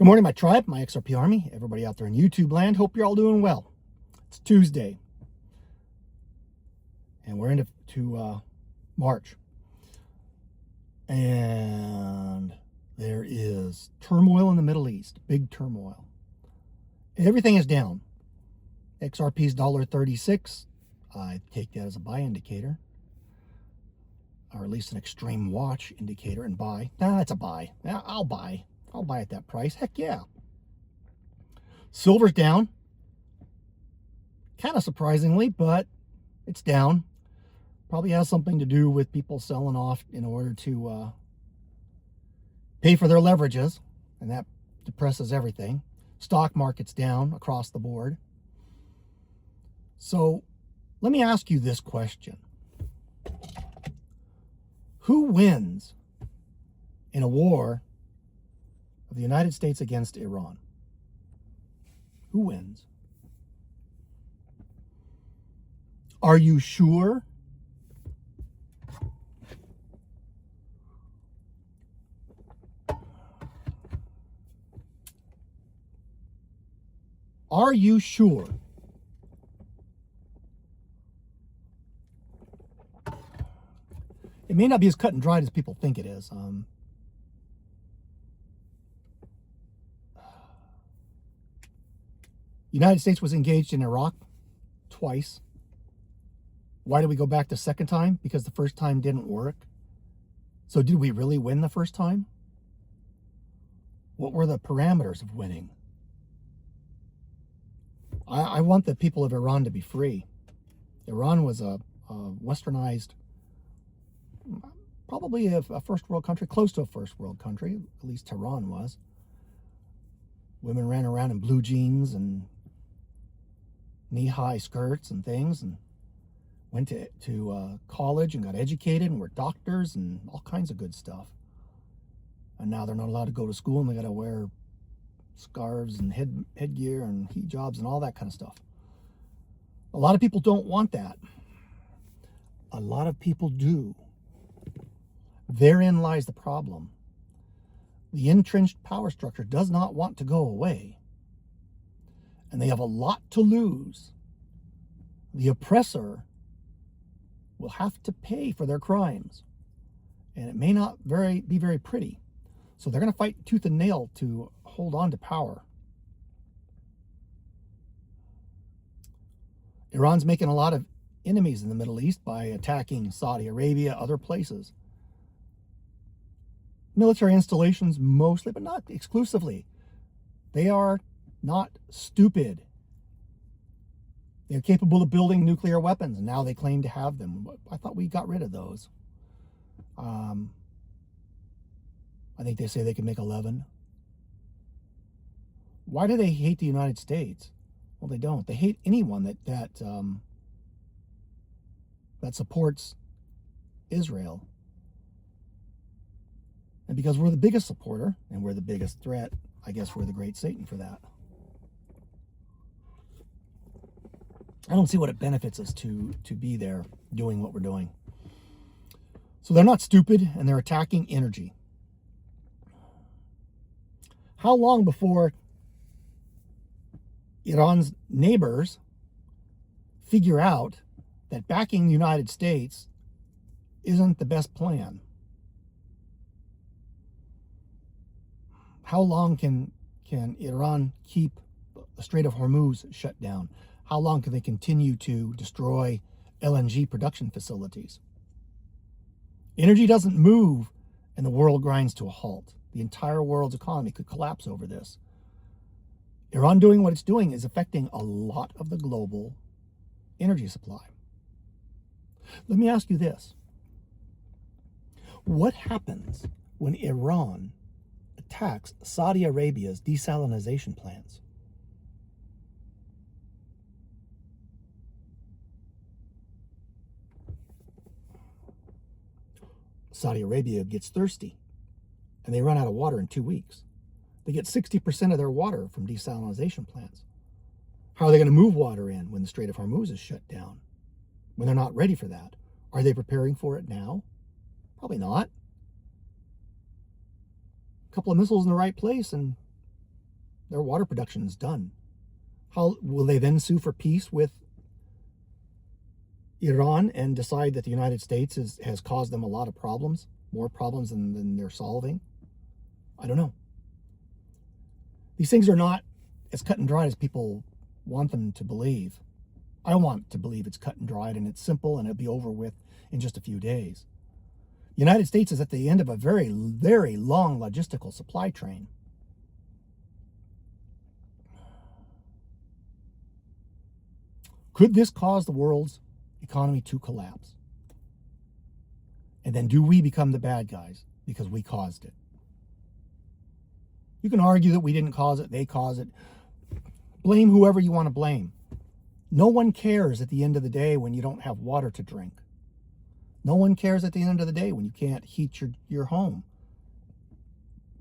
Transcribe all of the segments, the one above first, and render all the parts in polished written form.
Good morning, my tribe, my XRP army, everybody out there in YouTube land. Hope you're all doing well. It's Tuesday, and we're into March. And there is turmoil in the Middle East, big turmoil. Everything is down. XRP's $1.36. I take that as a buy indicator, or at least an extreme watch indicator and buy. It's a buy. I'll buy. I'll buy at that price. Heck yeah. Silver's down. Kind of surprisingly, but it's down. Probably has something to do with people selling off in order to pay for their leverages, and that depresses everything. Stock market's down across the board. So let me ask you this question. Who wins in a war of the United States against Iran? Who wins? Are you sure? Are you sure? It may not be as cut and dried as people think it is. United States was engaged in Iraq twice. Why did we go back the second time? Because the first time didn't work. So did we really win the first time? What were the parameters of winning? I want the people of Iran to be free. Iran was a westernized, probably a first world country, close to a first world country, at least Tehran was. Women ran around in blue jeans and knee-high skirts and things, and went to college and got educated and were doctors and all kinds of good stuff. And now they're not allowed to go to school, and they got to wear scarves and headgear and hijabs and all that kind of stuff. A lot of people don't want that. A lot of people do. Therein lies the problem. The entrenched power structure does not want to go away. And they have a lot to lose. The oppressor will have to pay for their crimes. And it may not be very pretty. So they're going to fight tooth and nail to hold on to power. Iran's making a lot of enemies in the Middle East by attacking Saudi Arabia, other places. Military installations mostly, but not exclusively. They are not stupid. They're capable of building nuclear weapons, and now they claim to have them. I thought we got rid of those. I think they say they can make 11. Why do they hate the United States? Well, they don't. They hate anyone that supports Israel. And because we're the biggest supporter and we're the biggest threat, I guess we're the great Satan for that. I don't see what it benefits us to be there doing what we're doing. So they're not stupid, and they're attacking energy. How long before Iran's neighbors figure out that backing the United States isn't the best plan? How long can Iran keep the Strait of Hormuz shut down? How long can they continue to destroy LNG production facilities? Energy doesn't move and the world grinds to a halt. The entire world's economy could collapse over this. Iran doing what it's doing is affecting a lot of the global energy supply. Let me ask you this. What happens when Iran attacks Saudi Arabia's desalination plants? Saudi Arabia gets thirsty, and they run out of water in 2 weeks. They get 60% of their water from desalination plants. How are they going to move water in when the Strait of Hormuz is shut down? When they're not ready for that? Are they preparing for it now? Probably not. A couple of missiles in the right place and Their water production is done. How will they then sue for peace with Iran and decide that the United States has caused them a lot of problems, more problems than they're solving? I don't know. These things are not as cut and dried as people want them to believe. I want to believe it's cut and dried and it's simple and it'll be over with in just a few days. The United States is at the end of a very, very long logistical supply train. Could this cause the world's economy to collapse? And then do we become the bad guys because we caused it? You can argue that we didn't cause it, they caused it. Blame whoever you want to blame. No one cares at the end of the day when you don't have water to drink. No one cares at the end of the day when you can't heat your home.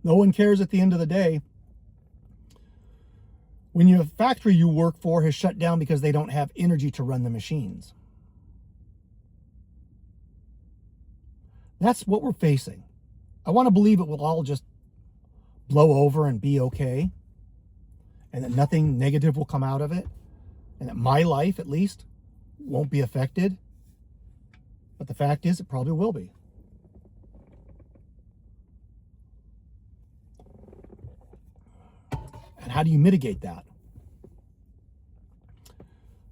No one cares at the end of the day when your factory you work for has shut down because they don't have energy to run the machines. That's what we're facing. I want to believe it will all just blow over and be okay, and that nothing negative will come out of it, and that my life, at least, won't be affected. But the fact is, it probably will be. And how do you mitigate that?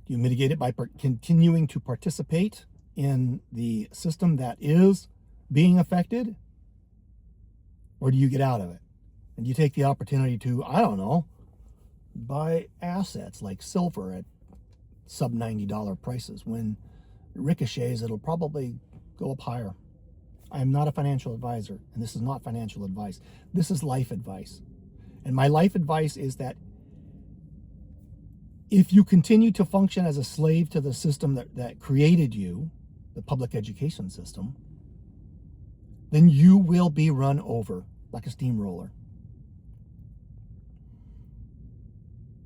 Do you mitigate it by continuing to participate in the system that is being affected? Or do you get out of it? And you take the opportunity to, I don't know, buy assets like silver at sub $90 prices. When it ricochets, it'll probably go up higher. I am not a financial advisor, and this is not financial advice. This is life advice. And my life advice is that if you continue to function as a slave to the system that created you, the public education system, then you will be run over like a steamroller.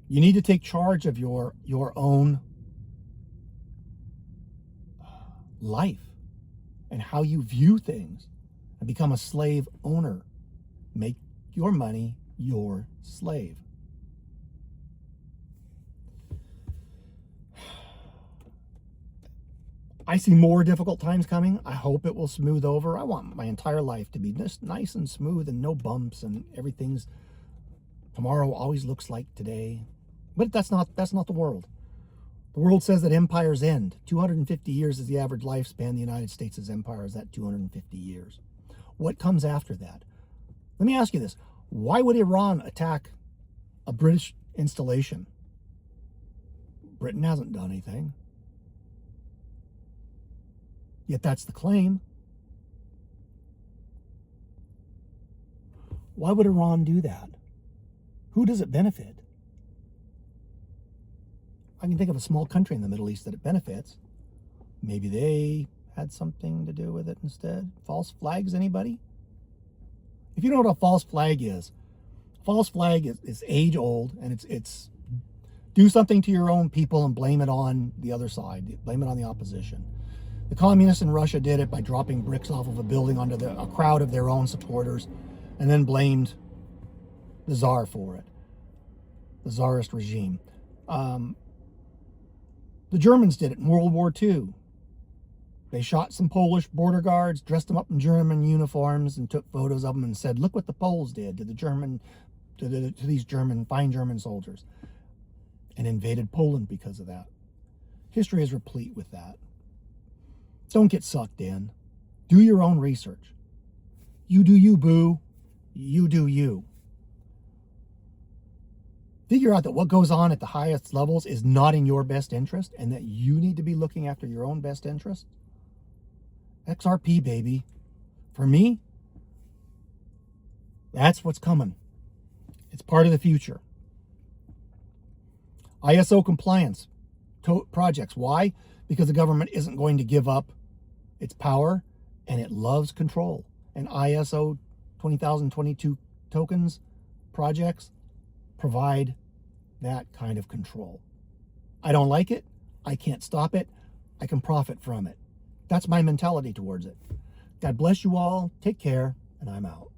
You need to take charge of your own life and how you view things and become a slave owner. Make your money your slave. I see more difficult times coming. I hope it will smooth over. I want my entire life to be just nice and smooth and no bumps, and everything's tomorrow always looks like today. But that's not the world. The world says that empires end. 250 years is the average lifespan. The United States' empire is at 250 years. What comes after that? Let me ask you this. Why would Iran attack a British installation? Britain hasn't done anything. Yet that's the claim. Why would Iran do that? Who does it benefit? I can think of a small country in the Middle East that it benefits. Maybe they had something to do with it instead. False flags, anybody? If you know what a false flag is age old, and it's do something to your own people and blame it on the other side. Blame it on the opposition. The communists in Russia did it by dropping bricks off of a building onto a crowd of their own supporters, and then blamed the Tsar for it, the Tsarist regime. The Germans did it in World War II. They shot some Polish border guards, dressed them up in German uniforms, and took photos of them and said, "Look what the Poles did to these fine German soldiers," and invaded Poland because of that. History is replete with that. Don't get sucked in. Do your own research. You do you, boo. You do you. Figure out that what goes on at the highest levels is not in your best interest, and that you need to be looking after your own best interest. XRP, baby. For me, that's what's coming. It's part of the future. ISO compliance projects. Why? Because the government isn't going to give up its power, and it loves control. And ISO 20022 tokens projects provide that kind of control. I don't like it. I can't stop it. I can profit from it. That's my mentality towards it. God bless you all. Take care, and I'm out.